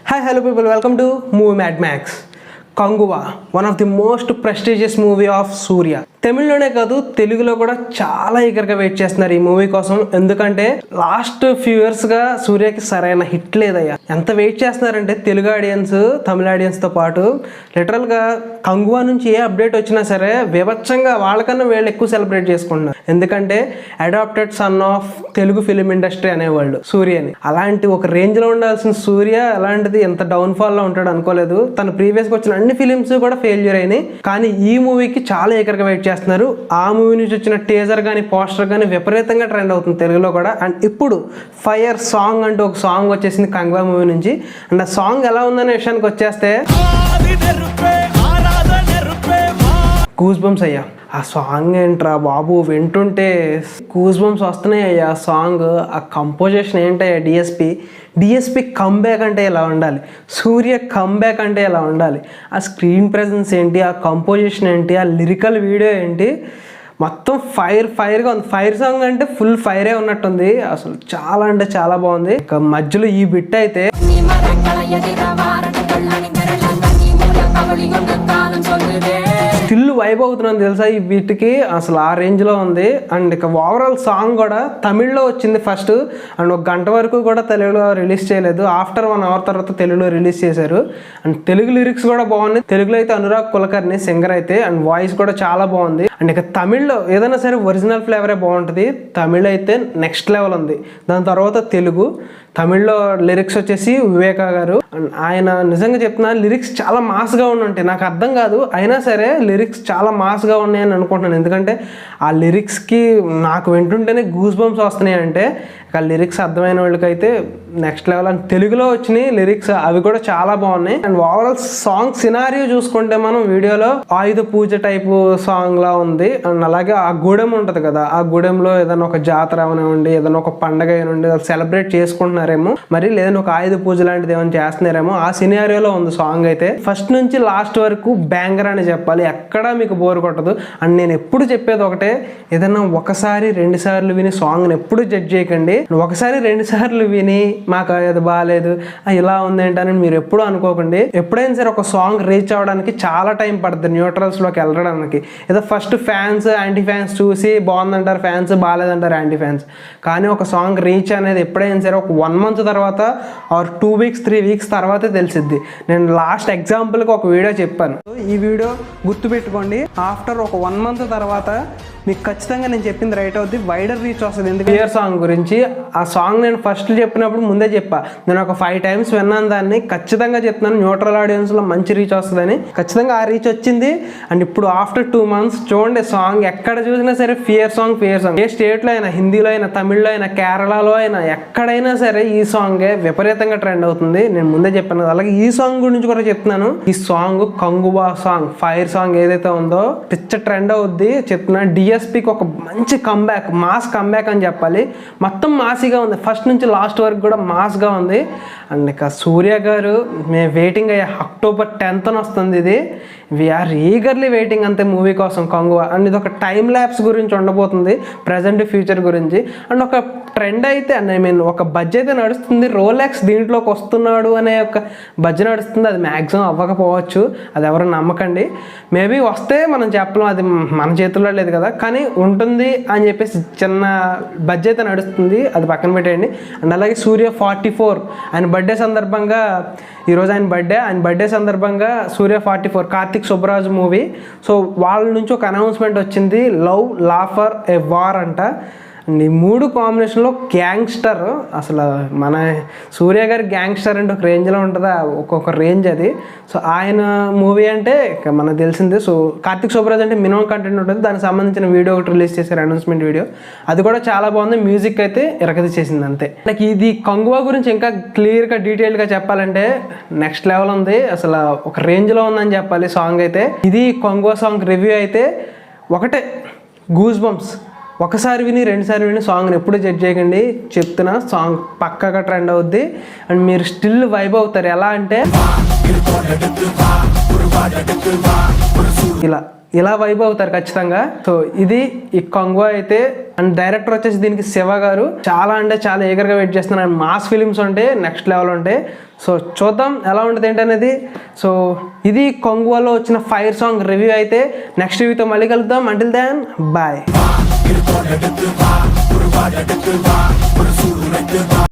Hi, hello people, welcome to Movie Mad Max. Kanguva, one of the most prestigious movie of Surya. తమిళ్లోనే కాదు తెలుగులో కూడా చాలా ఈగర్గా wait చేస్తున్నారు ఈ మూవీ కోసం. ఎందుకంటే లాస్ట్ ఫ్యూ ఇయర్స్గా సూర్యకి సరైన హిట్ లేదయ్యా. ఎంత వెయిట్ చేస్తున్నారంటే తెలుగు ఆడియన్స్ తమిళ ఆడియన్స్తో పాటు లిటరల్గా కంగువా నుంచి ఏ అప్డేట్ వచ్చినా సరే వివచ్చంగా వాళ్ళకన్నా వీళ్ళు ఎక్కువ సెలబ్రేట్ చేసుకుంటున్నారు. ఎందుకంటే adopted son of Telugu film industry అనేవాళ్ళు సూర్యని. అలాంటి ఒక రేంజ్లో ఉండాల్సిన సూర్య అలాంటిది ఎంత డౌన్ఫాల్లో ఉంటాడు అనుకోలేదు. తన ప్రీవియస్గా వచ్చిన అన్ని ఫిలిమ్స్ కూడా ఫెయిల్యూర్ అయినాయి. కానీ ఈ మూవీకి చాలా ఈగర్గా వెయిట్ చేస్తున్నారు. ఆ మూవీ నుంచి వచ్చిన టీజర్ కానీ పోస్టర్ కానీ విపరీతంగా ట్రెండ్ అవుతుంది తెలుగులో కూడా. అండ్ ఇప్పుడు ఫైర్ సాంగ్ అంటూ ఒక సాంగ్ వచ్చేసింది కంగువా మూవీ నుంచి. అండ్ ఆ సాంగ్ ఎలా ఉందనే విషయానికి వచ్చేస్తే గూస్ బంప్స్ అయ్యా. ఆ సాంగ్ ఏంట్రా బాబు, వింటుంటే గూస్ బంప్స్ వస్తున్నాయి అయ్యా. ఆ సాంగ్, ఆ కంపోజిషన్ ఏంటయ్యా. డిఎస్పి కంబ్యాక్ అంటే ఎలా ఉండాలి, సూర్య కంబ్యాక్ అంటే ఎలా ఉండాలి, ఆ స్క్రీన్ ప్రెజెన్స్ ఏంటి, ఆ కంపోజిషన్ ఏంటి, ఆ లిరికల్ వీడియో ఏంటి, మొత్తం ఫైర్గా ఉంది. ఫైర్ సాంగ్ అంటే ఫుల్ ఫైరే ఉన్నట్టుంది. అసలు చాలా అంటే చాలా బాగుంది. ఇక మధ్యలో ఈ బిట్ అయితే స్టిల్ వైబ్ అవుతున్నాను తెలుసా ఈ బీట్కి. అసలు ఆ రేంజ్లో ఉంది. అండ్ ఇక ఓవరాల్ సాంగ్ కూడా తమిళ్లో వచ్చింది ఫస్ట్. అండ్ ఒక గంట వరకు కూడా తెలుగులో రిలీజ్ చేయలేదు. ఆఫ్టర్ 1 hour తర్వాత తెలుగులో రిలీజ్ చేశారు. అండ్ తెలుగు లిరిక్స్ కూడా బాగున్నాయి. తెలుగులో అయితే అనురాగ్ కులకర్ణి సింగర్ అయితే, అండ్ వాయిస్ కూడా చాలా బాగుంది. అండ్ ఇక తమిళ్లో ఏదైనా సరే ఒరిజినల్ ఫ్లేవరే బాగుంటుంది. తమిళ్ అయితే నెక్స్ట్ లెవెల్ ఉంది. దాని తర్వాత తెలుగు. తమిళ్లో లిరిక్స్ వచ్చేసి వివేకా గారు. ఆయన నిజంగా చెప్తున్నా లిరిక్స్ చాలా మాస్గా ఉంటాయి. నాకు అర్థం కాదు, అయినా సరే లిరిక్స్ చాలా మాస్గా ఉన్నాయని అనుకుంటున్నాను. ఎందుకంటే ఆ లిరిక్స్కి నాకు వింటుంటేనే గూస్ బంప్స్ వస్తున్నాయి. అంటే ఆ లిరిక్స్ అర్థమైన వాళ్ళకైతే నెక్స్ట్ లెవెల్. అండ్ తెలుగులో వచ్చినాయి లిరిక్స్, అవి కూడా చాలా బాగున్నాయి. అండ్ ఓవరాల్ సాంగ్ సినారియో చూసుకుంటే మనం వీడియోలో ఆయుధ పూజ టైపు సాంగ్ లా ఉంది. అండ్ అలాగే ఆ గూడెం ఉంటుంది కదా, ఆ గూడెంలో ఏదైనా ఒక జాతర అవనివ్వండి, ఏదైనా ఒక పండగ అయినండి సెలబ్రేట్ చేసుకుంటున్నారేమో మరి, లేదంటే ఒక ఆయుధ పూజ లాంటిది ఏమైనా చేస్తున్నారేమో ఆ సినారియోలో ఉంది సాంగ్ అయితే. ఫస్ట్ నుంచి లాస్ట్ వరకు బ్యాంగర్ అని చెప్పాలి, ఎక్కడా మీకు బోర్ కొట్టదు. అండ్ నేను ఎప్పుడు చెప్పేది ఒకటే, ఏదైనా ఒకసారి 2 సార్లు విని సాంగ్ని ఎప్పుడు జడ్జ్ చేయకండి. ఒకసారి 2 సార్లు విని మాకు అది బాగాలేదు ఇలా ఉంది ఏంటని మీరు ఎప్పుడు అనుకోకండి. ఎప్పుడైనా సరే ఒక సాంగ్ రీచ్ అవ్వడానికి చాలా టైం పడుతుంది న్యూట్రల్స్లోకి వెళ్ళడానికి. ఏదో ఫస్ట్ ఫ్యాన్స్ యాంటీ ఫ్యాన్స్ చూసి బాగుందంటారు ఫ్యాన్స్, బాగాలేదంటారు యాంటీ ఫ్యాన్స్. కానీ ఒక సాంగ్ రీచ్ అనేది ఎప్పుడైనా సరే ఒక 1 month తర్వాత ఆర్ 2 weeks 3 weeks తర్వాతే తెలిసిద్ది. నేను లాస్ట్ ఎగ్జాంపుల్కి ఒక వీడియో చెప్పాను. ఈ వీడియో గుర్తుపెట్టుకోండి. ఆఫ్టర్ ఒక 1 month తర్వాత మీకు ఖచ్చితంగా నేను చెప్పింది రైట్ అవుద్ది, వైడర్ రీచ్ వస్తుంది. ఎందుకంటే ఫియర్ సాంగ్ గురించి ఆ సాంగ్ నేను ఫస్ట్ చెప్పినప్పుడు ముందే చెప్పా, నేను ఒక 5 times విన్నాను దాన్ని. ఖచ్చితంగా చెప్తున్నాను న్యూట్రల్ ఆడియన్స్లో మంచి రీచ్ వస్తుందని. ఖచ్చితంగా ఆ రీచ్ వచ్చింది. అండ్ ఇప్పుడు ఆఫ్టర్ 2 months చూడండి, సాంగ్ ఎక్కడ చూసినా సరే ఫియర్ సాంగ్. ఏ స్టేట్లో అయినా, హిందీలో అయినా, తమిళ్లో అయినా, కేరళలో అయినా, ఎక్కడైనా సరే ఈ సాంగే విపరీతంగా ట్రెండ్ అవుతుంది. నేను ముందే చెప్పాను. అలాగే ఈ సాంగ్ గురించి కూడా చెప్తున్నాను. ఈ song Kanguva song, fire song ఏదైతే ఉందో పిచ్చ ట్రెండ్ అవుద్ది చెప్తున్నా. డిఎస్పికి ఒక మంచి కంబ్యాక్, మాస్ కంబ్యాక్ అని చెప్పాలి. మొత్తం మాసిగా ఉంది, ఫస్ట్ నుంచి లాస్ట్ వరకు కూడా మాస్గా ఉంది. అండ్ ఇక సూర్య గారు మేము వెయిటింగ్ అయ్యే October 10th వస్తుంది ఇది. వీఆర్ ఈగర్లీ వెయిటింగ్ అంతే మూవీ కోసం కంగువా. అండ్ ఇది ఒక టైం ల్యాప్స్ గురించి ఉండబోతుంది, ప్రజెంట్ ఫ్యూచర్ గురించి. అండ్ ఒక ట్రెండ్ అయితే, అండ్ ఐ మీన్ ఒక బడ్జ్ అయితే నడుస్తుంది. రోలెక్స్ దీంట్లోకి వస్తున్నాడు అనే ఒక బడ్జ్ నడుస్తుంది. అది మ్యాక్సిమం అవ్వకపోవచ్చు, అది ఎవరు నమ్మకండి. మేబీ వస్తే మనం చెప్పలేం, అది మన చేతుల్లో లేదు కదా. కానీ ఉంటుంది అని చెప్పేసి చిన్న బడ్జ్ అయితే నడుస్తుంది, అది పక్కన పెట్టేయండి. అండ్ అలాగే సూర్య 44 ఆయన బర్త్డే సందర్భంగా, ఈరోజు ఆయన బర్త్డే సందర్భంగా సూర్య 44 కార్తిక్ సుబ్బరాజు మూవీ. సో వాళ్ళ నుంచి ఒక అనౌన్స్మెంట్ వచ్చింది, లవ్ లాఫర్ ఏ వార్ అంట. ఈ 3 కాంబినేషన్లో గ్యాంగ్స్టర్. అసలు మన సూర్య గారి గ్యాంగ్స్టర్ అంటే ఒక రేంజ్లో ఉంటుందా, ఒక్కొక్క రేంజ్ అది. సో ఆయన మూవీ అంటే మనకు తెలిసిందే. సో కార్తిక్ సుబ్బరాజ్ అంటే మినిమం కంటెంట్ ఉంటుంది. దానికి సంబంధించిన వీడియో ఒకటి రిలీజ్ చేశారు, అనౌన్స్మెంట్ వీడియో. అది కూడా చాలా బాగుంది. మ్యూజిక్ అయితే చేసింది అంతే. నాకు ఇది కంగువా గురించి ఇంకా క్లియర్గా డీటెయిల్గా చెప్పాలంటే నెక్స్ట్ లెవెల్ ఉంది. అసలు ఒక రేంజ్లో ఉందని చెప్పాలి సాంగ్ అయితే. ఇది కంగువా సాంగ్ రివ్యూ అయితే ఒకటే, గూస్ బంప్స్. ఒకసారి విని 2 సార్లు విని సాంగ్ని ఎప్పుడు జడ్జ్ చేయకండి చెప్తున్నా. సాంగ్ పక్కగా ట్రెండ్ అవుద్ది. అండ్ మీరు స్టిల్ వైబ్ అవుతారు. ఎలా అంటే ఇలా ఇలా వైబ్ అవుతారు ఖచ్చితంగా. సో ఇది ఈ కొంగో అయితే. అండ్ డైరెక్టర్ వచ్చేసి దీనికి శివ గారు. చాలా అంటే చాలా ఈగర్గా వెయిట్ చేస్తున్నాను. మాస్ ఫిలిమ్స్ ఉంటాయి, నెక్స్ట్ లెవెల్ ఉంటాయి. సో చూద్దాం ఎలా ఉంటుంది ఏంటనేది. సో ఇది కొంగువలో వచ్చిన ఫైర్ సాంగ్ రివ్యూ అయితే. నెక్స్ట్ రివ్యూతో మళ్ళీ కలుద్దాం. Until then bye.